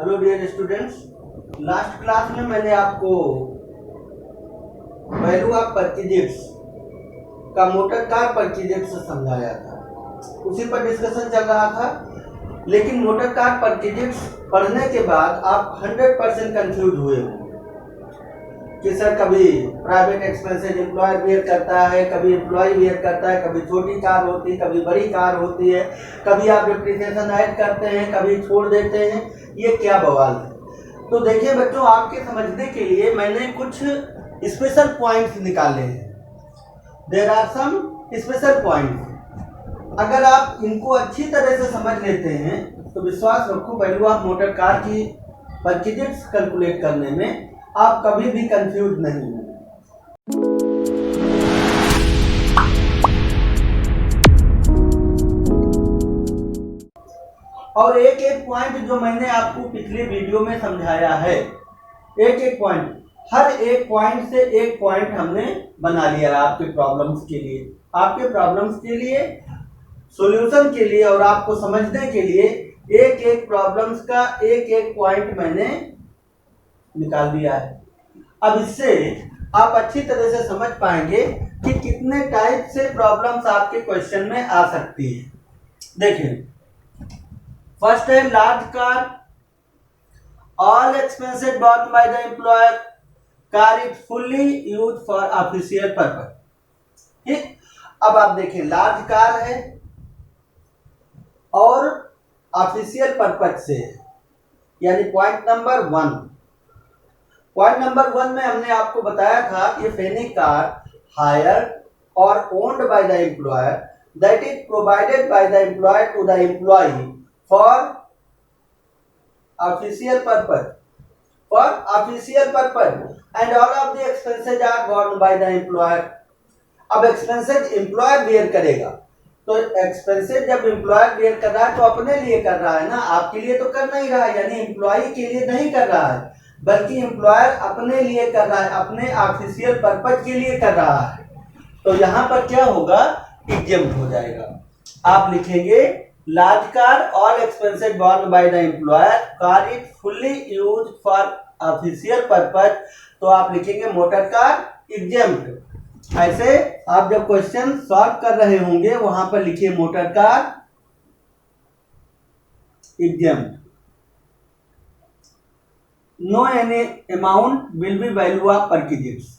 Hello dear students, last class में मैंने आपको वैल्यू ऑफ परचेजेस का मोटर कार परचेजेस समझाया था। उसी पर डिस्कशन चल रहा था। लेकिन मोटर कार परचेजेस पढ़ने के बाद आप 100% कंफ्यूज हुए होंगे कि सर कभी प्राइवेट एक्सपेंसेस एम्प्लॉयर बियर करता है, कभी एम्प्लॉय बियर करता है, कभी छोटी कार होती है, कभी बड़ी कार होती है, कभी आप डिप्रिसिएशन ऐड करते हैं, कभी छोड़ देते हैं। ये क्या बवाल है? तो देखिए बच्चों, आपके समझने के लिए मैंने कुछ स्पेशल पॉइंट्स निकाले हैं। There are some special points. अगर आप इनको अच्छी तरह से समझ लेते हैं तो विश्वास रखो, वैल्यू ऑफ मोटर कार की परचेजेस कैलकुलेट करने में आप कभी भी कंफ्यूज नहीं होंगे। और एक एक पॉइंट जो मैंने आपको पिछले वीडियो में समझाया है, एक एक पॉइंट, हर एक पॉइंट से एक पॉइंट हमने बना लिया है आपके प्रॉब्लम्स के लिए, आपके प्रॉब्लम्स के लिए, सॉल्यूशन के लिए और आपको समझने के लिए। एक एक प्रॉब्लम्स का एक एक पॉइंट मैंने निकाल दिया है। अब इससे आप अच्छी तरह से समझ पाएंगे कि कितने टाइप से प्रॉब्लम्स आपके क्वेश्चन में आ सकती है। देखिए, फर्स्ट है large car, all expenses born bye the employer, car is fully use for official purpose. ठीक, अब आप देखिए, लार्ज कार है और ऑफिशियल पर्पस से है, यानी पॉइंट नंबर 1। पॉइंट नंबर 1 में हमने आपको बताया था if any car hired or owned by the employer that is provided by the employer to the employ for official purpose and all of the expenses are borne by the employer. अब expenses employer bear करेगा, तो expenses जब employer bear कर रहा है तो अपने लिए कर रहा है ना, आपके लिए तो कर नहीं रहा है, यानी एम्प्लॉय के लिए नहीं कर रहा है, बल्कि एम्प्लॉयर अपने लिए कर रहा है, अपने ऑफिशियल पर्पस के लिए कर रहा है। तो यहां पर क्या होगा, एग्जेम्प्ट हो जाएगा। आप लिखेंगे large car, all expenses borne by the employer, car is fully use for official purpose, तो आप लिखेंगे मोटर कार एग्जेम्प्ट। ऐसे आप जब क्वेश्चन सॉल्व कर रहे होंगे वहां पर लिखिए motor car exempt. No any amount will be value of perquisites.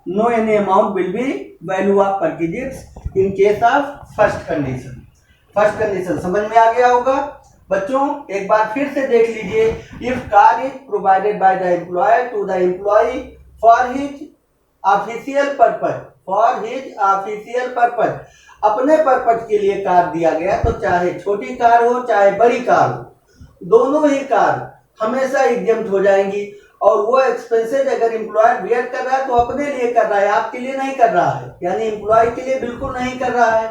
No any amount will be value of perquisites in case of first condition. First condition समझ में आ गया होगा बच्चों। एक बार फिर से देख लीजिए, if car is provided by the employer to the employ for his official purpose, अपने पर्पस के लिए कार दिया गया, तो चाहे छोटी कार हो चाहे बड़ी कार हो, दोनों ही कार हमेशा एग्जेम्प्ट हो जाएंगी। और वो एक्सपेंसेस अगर एम्प्लॉयर बेयर कर रहा है तो अपने लिए कर रहा है, आपके लिए नहीं कर रहा है, यानी एम्प्लॉय के लिए बिल्कुल नहीं कर रहा है।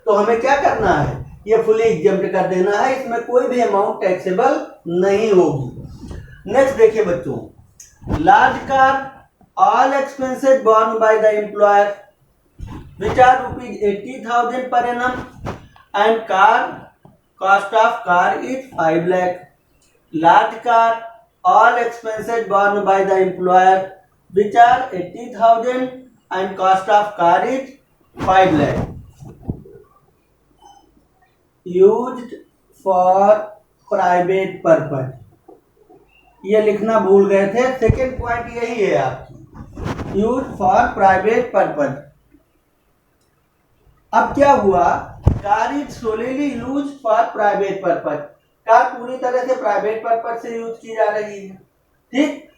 तो हमें क्या करना है, ये फुली एग्जेम्प्ट कर देना है, इसमें कोई भी अमाउंट टैक्सेबल नहीं होगी। नेक्स्ट देखिए बच्चों, large car, all expenses borne by the employer which are rupees 80,000 per annum and cost of car is 5 lakh. Large car, all expenses borne by the employer which are 80,000 and cost of car is 5 lakh. Used for private purpose. ये लिखना भूल गए थे, second point यही है आपकी, use for private purpose. अब क्या हुआ, car is सोलिली use for private purpose, car पूरी तरह से प्राइवेट पर्पज से यूज की जा रही है। ठीक,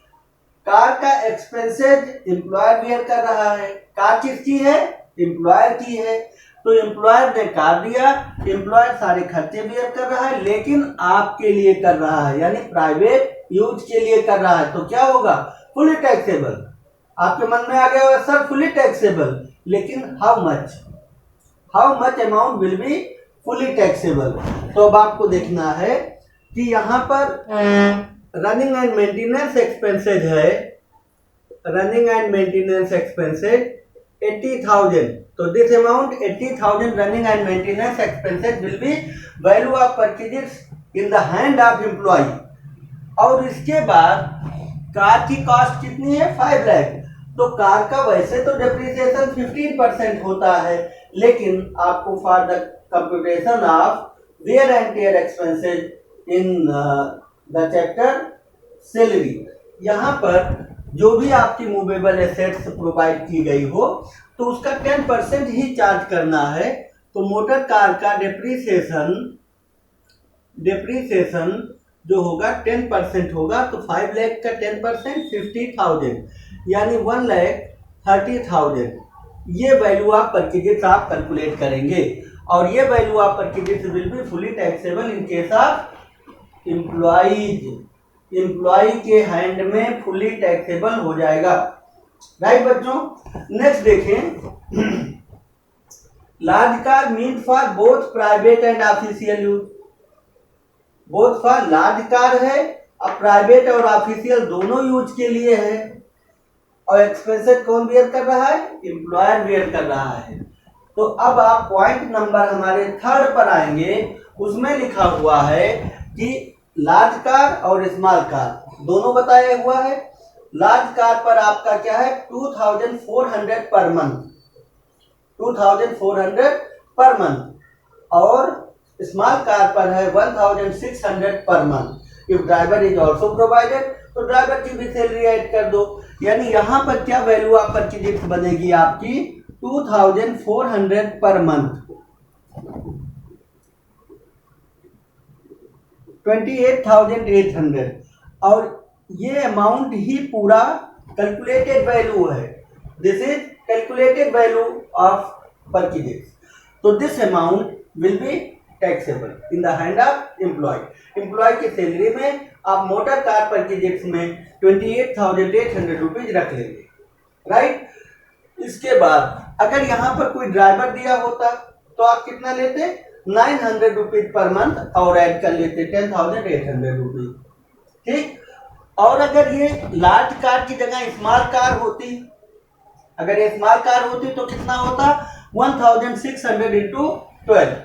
कार का एक्सपेंसेस एम्प्लॉयर बेयर कर रहा है, कार किसकी है, एम्प्लॉयर की है, तो एम्प्लॉयर ने कार दिया, एम्प्लॉयर सारे खर्चे बेयर कर रहा है, लेकिन आपके लिए कर रहा है, यानी प्राइवेट यूज के लिए कर रहा है, तो क्या होगा, फुली टैक्सेबल। आपके मन में आ गया होगा सर फुली टैक्सेबल, लेकिन how much amount will be fully taxable. तो अब आपको देखना है कि यहाँ पर रनिंग एंड मेंटेनेंस एक्सपेंसेज है, रनिंग एंड मेंटेनेंस एक्सपेंसेज 80,000, तो this amount 80,000 running and maintenance expenses will be value of purchases in the hand of employee. और इसके बाद कार की कॉस्ट कितनी है 5 लाख। तो कार का वैसे तो डेप्रिसिएशन 15% होता है, लेकिन आपको for the computation of wear and tear expenses in the chapter salary, यहाँ पर जो भी आपकी मूवेबल एसेट्स प्रोवाइड की गई हो तो उसका 10% ही चार्ज करना है। तो मोटर कार का डेप्रीसिएशन जो होगा 10% होगा, तो 5 लाख का 10% 50,000 यानी 1,30,000। ये वैल्यू ऑफ परचेजेस आप कैलकुलेट करेंगे और ये value of purchases will be fully taxable in case of employees. Employee के हैंड में फुली टैक्सेबल हो जाएगा। राइट बच्चों, नेक्स्ट देखें, large car mean for both private and official use. Both for large car है, अब प्राइवेट और official दोनों यूज के लिए है। और एक्सपेंसेस कौन बियर कर रहा है? एम्प्लॉयर बियर कर रहा है। तो अब आप पॉइंट नंबर हमारे 3 पर आएंगे, उसमें लिखा हुआ है कि लार्ज कार और स्मॉल कार दोनों बताया हुआ है। लार्ज कार पर आपका क्या है 2,400 पर मंथ, 2,400 पर मंथ और स्मॉल कार पर है 1,600 per month. If driver is also provided तो ड्राइवर की भी सैलरी ऐड कर दो। यानी यहाँ पर क्या वैल्यू आप परचेज बनेगी आपकी 2,400 पर मंथ, 28,800। और ये अमाउंट ही पूरा कैलकुलेटेड वैल्यू है। This is calculated value of purchases. तो this amount will be taxable in the hand of employ. Employ की सैलरी में आप मोटर कार परचेजेस में 28,800 रुपीज रख लेंगे। राइट, इसके बाद अगर यहाँ पर कोई ड्राइवर दिया होता तो आप कितना लेते 900 रुपीज पर मंथ और ऐड कर लेते 10,800 रुपीज। ठीक, और अगर ये लार्ज कार की जगह स्मॉल कार होती, अगर ये स्मॉल कार होती तो कितना होता 1,600 इंटू 12,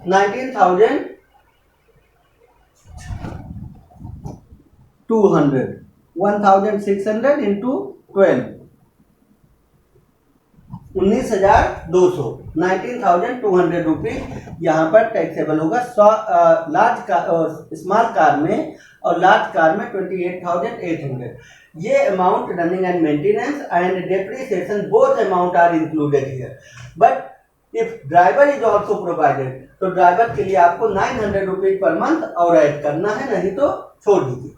19,200, 1,600 इंटू 12, 19,200, 19,200 रुपीज यहाँ पर टैक्सेबल होगा लार्ज कार, स्मॉल कार में, और लार्ज कार में 28,800। ये amount running and maintenance and depreciation both amount are included here. But if driver is also provided तो ड्राइवर के लिए आपको 900 रुपीज पर मंथ और ऐड करना है, नहीं तो छोड़ दीजिए।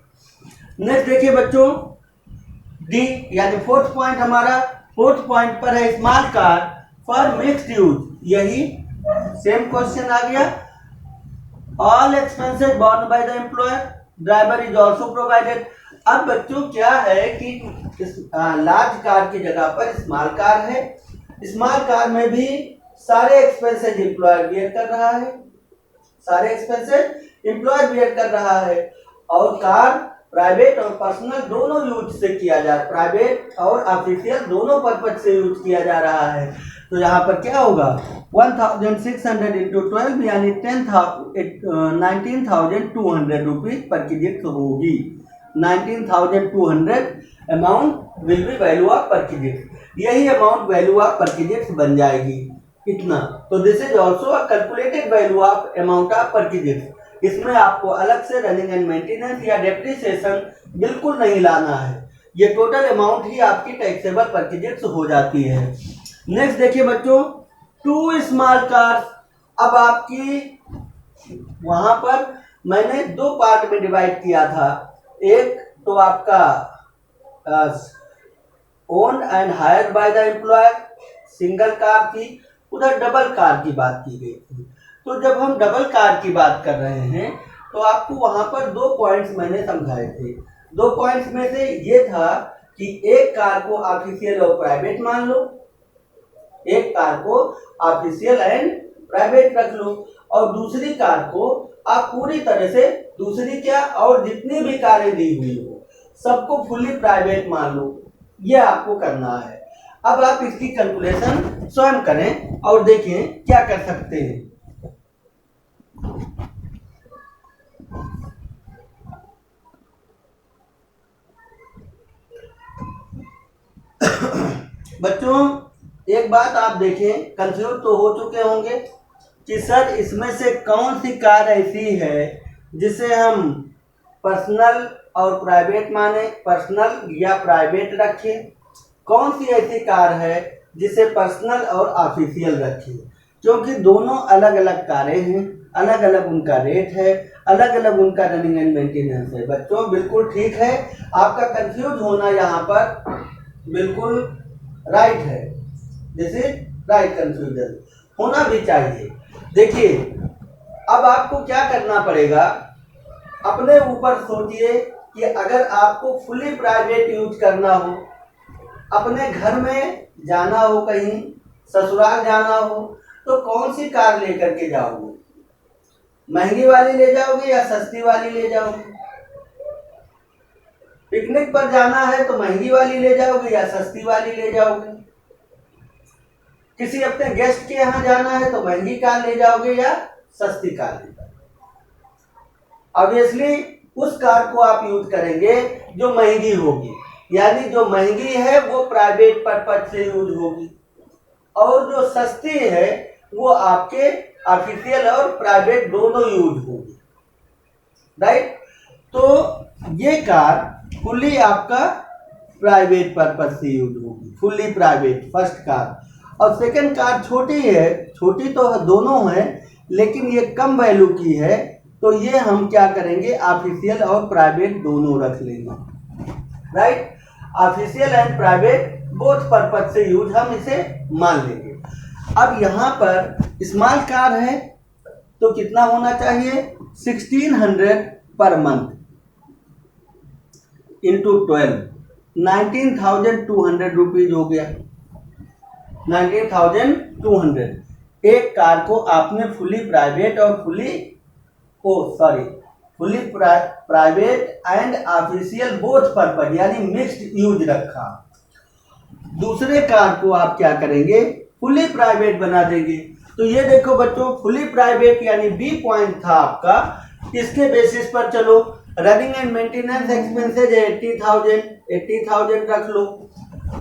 नेक्स्ट देखिए बच्चों, डी यानी फोर्थ पॉइंट हमारा, फोर्थ पॉइंट पर है small car for mixed use. यही सेम क्वेश्चन आ गया। All expenses borne by the employer, driver is also provided. अब बच्चों क्या है कि लार्ज कार की जगह पर स्मॉल कार है। स्मॉल कार में भी सारे एक्सपेंसेस एम्प्लॉयर बियर कर रहा है, सारे एक्सपेंसेस एम्प्लॉयर बियर कर रहा है। और कार प्राइवेट और पर्सनल दोनों यूज से किया जा रहा है, प्राइवेट और ऑफिशियल दोनों पर्पज से यूज किया जा रहा है। तो यहाँ पर क्या होगा 1,600 इंटू 12 यानी 19,200 रुपीज परचेज होगी। 19,200 amount will be value of purchase. यही अमाउंट वैल्यू ऑफ परचेज बन जाएगी इतना। तो this is also a calculated value of amount of purchase. इसमें आपको अलग से रनिंग एंड मेंटेनेंस या डेप्रिसिएशन बिल्कुल नहीं लाना है, ये टोटल अमाउंट ही आपकी टैक्सेबल परचेजेस हो जाती है। नेक्स्ट देखिए बच्चों, 2 स्मॉल कार्स। अब आपकी वहां पर मैंने 2 पार्ट में डिवाइड किया था। एक तो आपका owned and hired by the employer, single car थी, उधर डबल कार की बात की गई थी। तो जब हम डबल कार की बात कर रहे हैं तो आपको वहां पर 2 पॉइंट्स मैंने समझाए थे। 2 पॉइंट्स में से ये था कि एक कार को ऑफिशियल और प्राइवेट मान लो, एक कार को ऑफिशियल एंड प्राइवेट रख लो, और दूसरी कार को आप पूरी तरह से दूसरी क्या और जितनी भी कारें दी हुई हो सबको फुली प्राइवेट मान लो। ये आपको करना है। अब आप इसकी कैलकुलेशन स्वयं करें और देखें क्या कर सकते हैं। बच्चों एक बात आप देखें, कंफ्यूज तो हो चुके होंगे कि सर इसमें से कौन सी कार ऐसी है जिसे हम पर्सनल और प्राइवेट माने, पर्सनल या प्राइवेट रखें, कौन सी ऐसी कार है जिसे पर्सनल और ऑफिशियल रखें, क्योंकि दोनों अलग अलग कारें हैं, अलग अलग उनका रेट है, अलग अलग उनका रनिंग एंड मेंटेनेंस है। बच्चों बिल्कुल ठीक है, आपका कंफ्यूज होना यहाँ पर बिल्कुल राइट है, दिस इज राइट कंफ्यूजन, होना भी चाहिए। देखिए अब आपको क्या करना पड़ेगा, अपने ऊपर सोचिए कि अगर आपको फुली प्राइवेट यूज करना हो, अपने घर में जाना हो, कहीं ससुराल जाना हो, तो कौन सी कार लेकर के जाओगे, महंगी वाली ले जाओगे या सस्ती वाली ले जाओगे? पिकनिक पर जाना है तो महंगी वाली ले जाओगे या सस्ती वाली ले जाओगे? किसी अपने गेस्ट के यहाँ जाना है तो महंगी कार ले जाओगे या सस्ती कार ले जाओगे? ऑब्वियसली उस कार को आप यूज करेंगे जो महंगी होगी, यानी जो महंगी है वो प्राइवेट पर्पज से यूज होगी, और जो सस्ती है वो आपके ऑफिशियल और प्राइवेट दोनों यूज होगी, राइट। तो ये कार फुल्ली आपका प्राइवेट पर्पज से यूज होगी, फुल्ली प्राइवेट फर्स्ट कार। और सेकंड कार छोटी है, छोटी तो दोनों है लेकिन ये कम वैल्यू की है, तो ये हम क्या करेंगे, ऑफिशियल और प्राइवेट दोनों रख लेंगे, right. Official and private both purpose से यूज हम इसे मान लेंगे। अब यहाँ पर स्मॉल कार है तो कितना होना चाहिए, 1600 पर मंथ इंटू 12, 19,200 रुपीज हो गया, 19,200। एक कार को आपने फुली प्राइवेट और fully private and official both purpose यानी मिक्स्ड यूज रखा। दूसरे कार को आप क्या करेंगे, फुली प्राइवेट बना देंगे। तो ये देखो बच्चों, फुली प्राइवेट यानी बी पॉइंट था आपका, इसके बेसिस पर चलो रनिंग एंड मेंटेनेंस एक्सपेंसेज है 80,000 रख लो,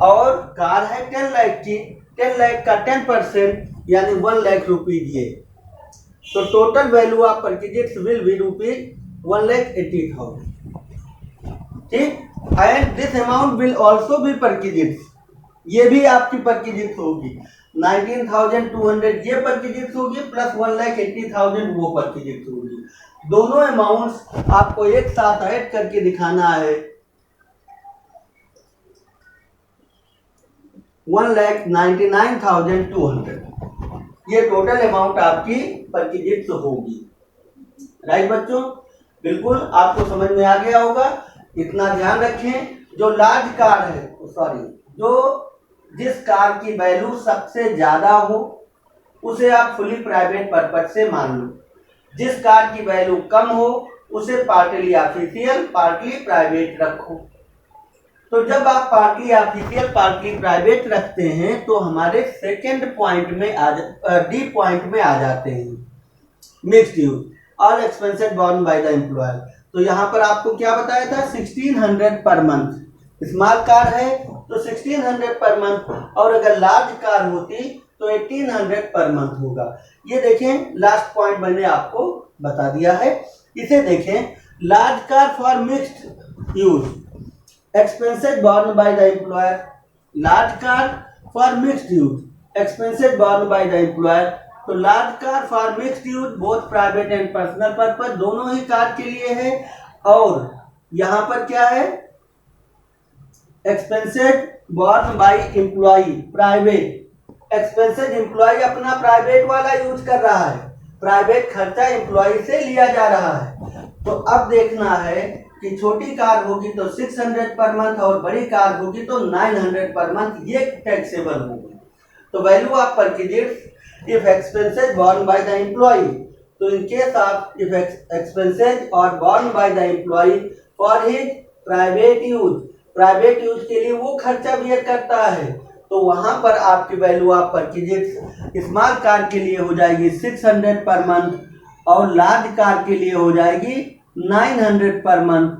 और कार है 10 लाख की, 10 लाख का 10% यानी 1 लाख रुपीज, ये तो total value of purchase will be rupees 1,80,000, ठीक। And this amount will also be purchase, ये भी आपकी परचेज होगी, 19,200 ये परचेज होगी प्लस 1,80,000 वो परचेज होगी। दोनों अमाउंट्स आपको एक साथ ऐड करके दिखाना है, 1,99,200 ये टोटल अमाउंट आपकी परचेज होगी, राइट बच्चों। बिल्कुल आपको समझ में आ गया होगा, इतना ध्यान रखें। जो लार्ज कार है, जो जिस कार की वैल्यू सबसे ज्यादा हो उसे आप फुली प्राइवेट पर्पज से मान लो, जिस कार की वैल्यू कम हो उसे पार्टली ऑफिशियल पार्टली प्राइवेट रखो। तो जब आप पार्टली ऑफिशियल पार्टली प्राइवेट रखते हैं तो हमारे सेकंड पॉइंट में डी पॉइंट में आ जाते हैं, mixed use, all expenses borne by the employer. तो यहाँ पर आपको क्या बताया था, 1600 पर मंथ, स्मॉल कार है तो 1600 पर मंथ, और अगर लार्ज कार होती तो 1800 पर मंथ होगा। ये देखें लास्ट पॉइंट मैंने आपको बता दिया है, इसे देखें, large car for mixed use expenses borne by the employer, large car for mixed use, expenses borne by the employer। तो large car for mixed use both private and personal purpose दोनों ही car के लिए है, और यहाँ पर क्या है, expenses borne by employee private, expenses employee अपना प्राइवेट वाला यूज कर रहा है, प्राइवेट खर्चा एम्प्लॉय से लिया जा रहा है। तो अब देखना है कि छोटी कार होगी तो 600 पर मंथ और बड़ी कार होगी तो 900 पर मंथ, ये टैक्सेबल होगी। तो value of purchase if expenses borne by the employ, तो in case of if expenses are borne by the employ for his private use, private use के लिए वो खर्चा बियर करता है, तो वहां पर आपकी value of purchase small car के लिए हो जाएगी 600 पर मंथ, और लार्ज कार के लिए हो जाएगी 900 पर मंथ।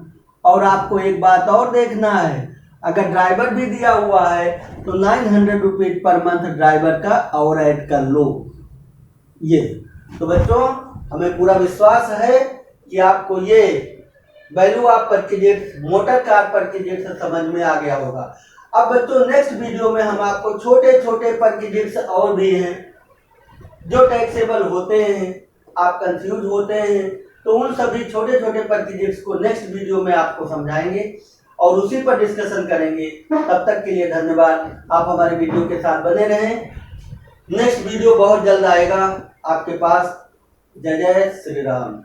और आपको एक बात और देखना है, अगर ड्राइवर भी दिया हुआ है तो 900 रुपीज पर मंथ ड्राइवर का और ऐड कर लो। ये तो बच्चों हमें पूरा विश्वास है कि आपको ये value of purchase motor car purchase समझ में आ गया होगा। अब बच्चों नेक्स्ट वीडियो में हम आपको छोटे छोटे परचेज और भी हैं जो टैक्सेबल होते हैं, आप कंफ्यूज होते हैं, तो उन सभी छोटे छोटे परचेज को नेक्स्ट वीडियो में आपको समझाएंगे और उसी पर डिस्कशन करेंगे। तब तक के लिए धन्यवाद। आप हमारे वीडियो के साथ बने रहें। नेक्स्ट वीडियो बहुत जल्द आएगा आपके पास। जय जय श्री राम।